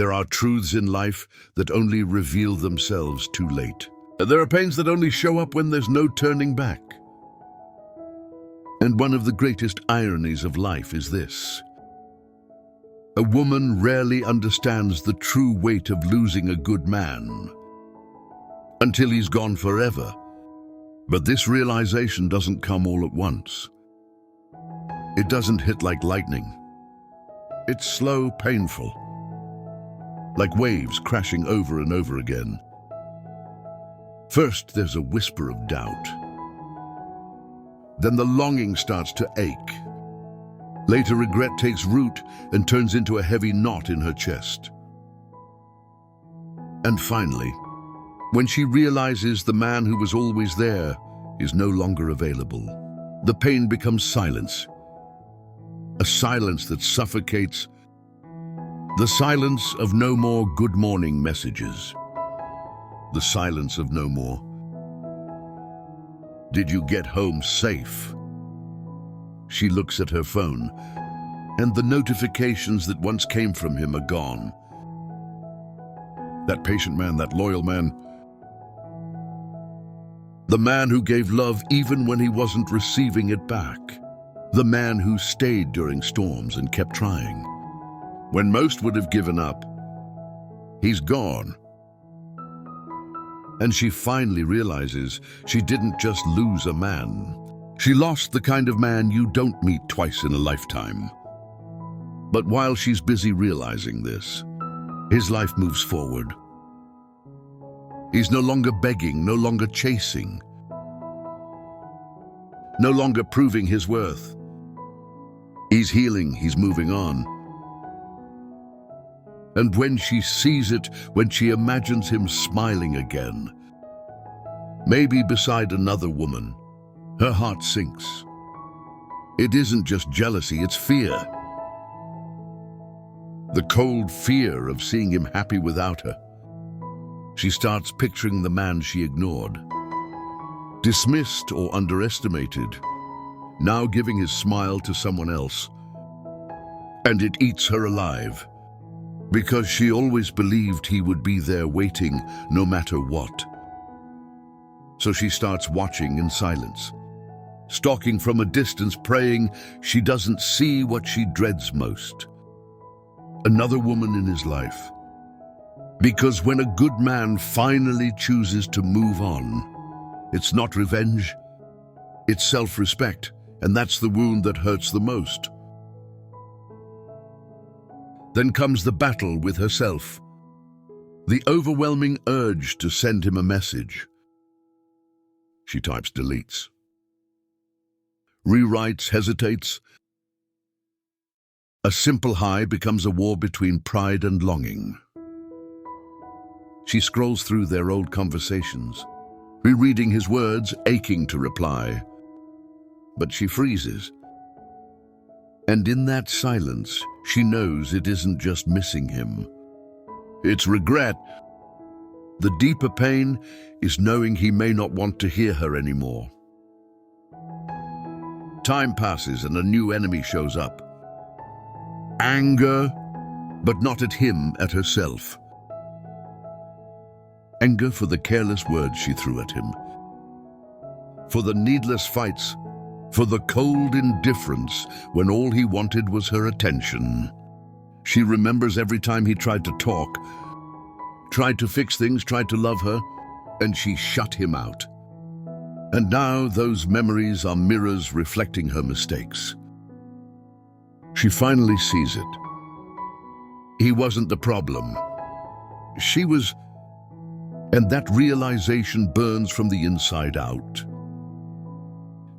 There are truths in life that only reveal themselves too late. There are pains that only show up when there's no turning back. And one of the greatest ironies of life is this. A woman rarely understands the true weight of losing a good man until he's gone forever. But this realization doesn't come all at once. It doesn't hit like lightning. It's slow, painful, like waves crashing over and over again. First, there's a whisper of doubt. Then the longing starts to ache. Later, regret takes root and turns into a heavy knot in her chest. And finally, when she realizes the man who was always there is no longer available, the pain becomes silence. A silence that suffocates. The silence of no more good morning messages. The silence of no more. Did you get home safe? She looks at her phone, and the notifications that once came from him are gone. That patient man, that loyal man. The man who gave love even when he wasn't receiving it back. The man who stayed during storms and kept trying. When most would have given up, he's gone. And she finally realizes she didn't just lose a man. She lost the kind of man you don't meet twice in a lifetime. But while she's busy realizing this, his life moves forward. He's no longer begging, no longer chasing, no longer proving his worth. He's healing, he's moving on. And when she sees it, when she imagines him smiling again, maybe beside another woman, her heart sinks. It isn't just jealousy, it's fear. The cold fear of seeing him happy without her. She starts picturing the man she ignored, dismissed or underestimated, now giving his smile to someone else. And it eats her alive, because she always believed he would be there waiting no matter what. So she starts watching in silence, stalking from a distance, praying she doesn't see what she dreads most. Another woman in his life. Because when a good man finally chooses to move on, it's not revenge, it's self-respect, and that's the wound that hurts the most. Then comes the battle with herself, the overwhelming urge to send him a message. She types, deletes, rewrites, hesitates. A simple hi becomes a war between pride and longing. She scrolls through their old conversations, rereading his words, aching to reply. But she freezes. And in that silence, she knows it isn't just missing him. It's regret. The deeper pain is knowing he may not want to hear her anymore. Time passes and a new enemy shows up. Anger, but not at him, at herself. Anger for the careless words she threw at him, for the needless fights, for the cold indifference when all he wanted was her attention. She remembers every time he tried to talk, tried to fix things, tried to love her, and she shut him out. And now those memories are mirrors reflecting her mistakes. She finally sees it. He wasn't the problem. She was, and that realization burns from the inside out.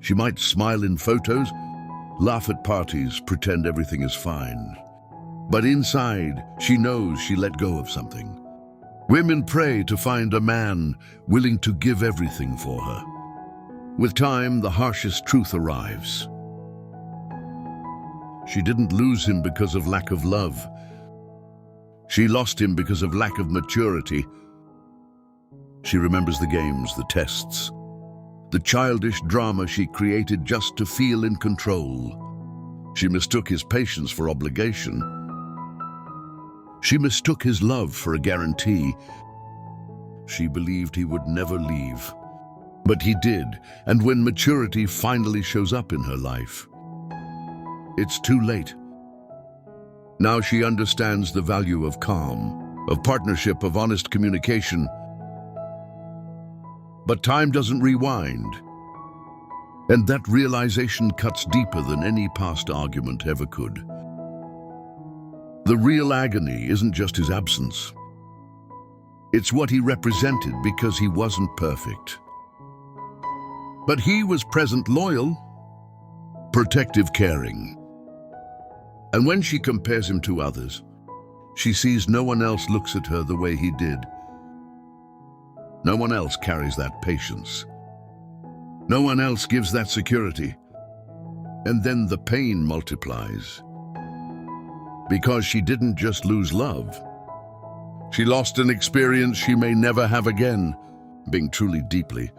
She might smile in photos, laugh at parties, pretend everything is fine. But inside, she knows she let go of something. Women pray to find a man willing to give everything for her. With time, the harshest truth arrives. She didn't lose him because of lack of love. She lost him because of lack of maturity. She remembers the games, the tests, the childish drama she created just to feel in control. She mistook his patience for obligation. She mistook his love for a guarantee. She believed he would never leave. But he did, and when maturity finally shows up in her life, it's too late. Now she understands the value of calm, of partnership, of honest communication. But time doesn't rewind, and that realization cuts deeper than any past argument ever could. The real agony isn't just his absence. It's what he represented, because he wasn't perfect. But he was present, loyal, protective, caring. And when she compares him to others, she sees no one else looks at her the way he did. No one else carries that patience. No one else gives that security. And then the pain multiplies. Because she didn't just lose love. She lost an experience she may never have again, being truly, deeply,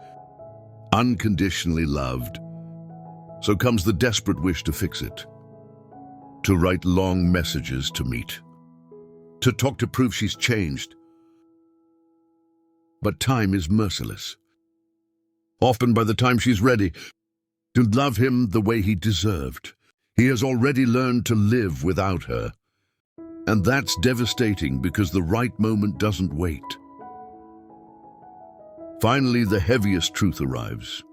unconditionally loved. So comes the desperate wish to fix it, to write long messages to meet, to talk to prove she's changed. But time is merciless. Often by the time she's ready to love him the way he deserved, he has already learned to live without her. And that's devastating, because the right moment doesn't wait. Finally, the heaviest truth arrives.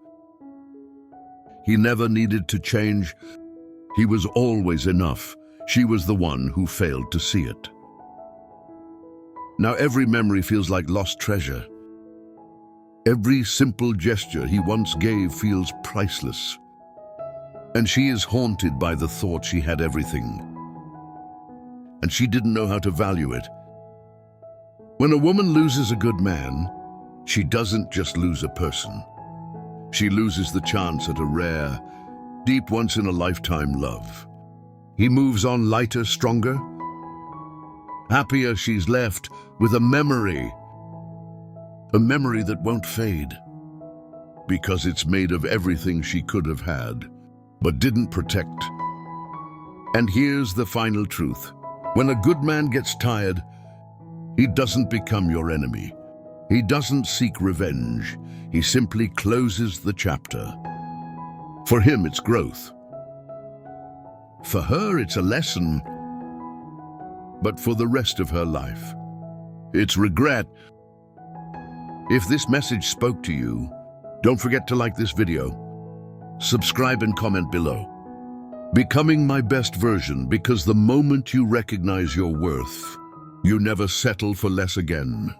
He never needed to change. He was always enough. She was the one who failed to see it. Now every memory feels like lost treasure. Every simple gesture he once gave feels priceless. And she is haunted by the thought she had everything, and she didn't know how to value it. When a woman loses a good man, she doesn't just lose a person. She loses the chance at a rare, deep, once-in-a-lifetime love. He moves on lighter, stronger, happier. She's left with a memory that won't fade, because it's made of everything she could have had, but didn't protect. And here's the final truth. When a good man gets tired, he doesn't become your enemy. He doesn't seek revenge. He simply closes the chapter. For him, it's growth. For her, it's a lesson. But for the rest of her life, it's regret. If this message spoke to you, don't forget to like this video, subscribe and comment below. Becoming my best version, because the moment you recognize your worth, you never settle for less again.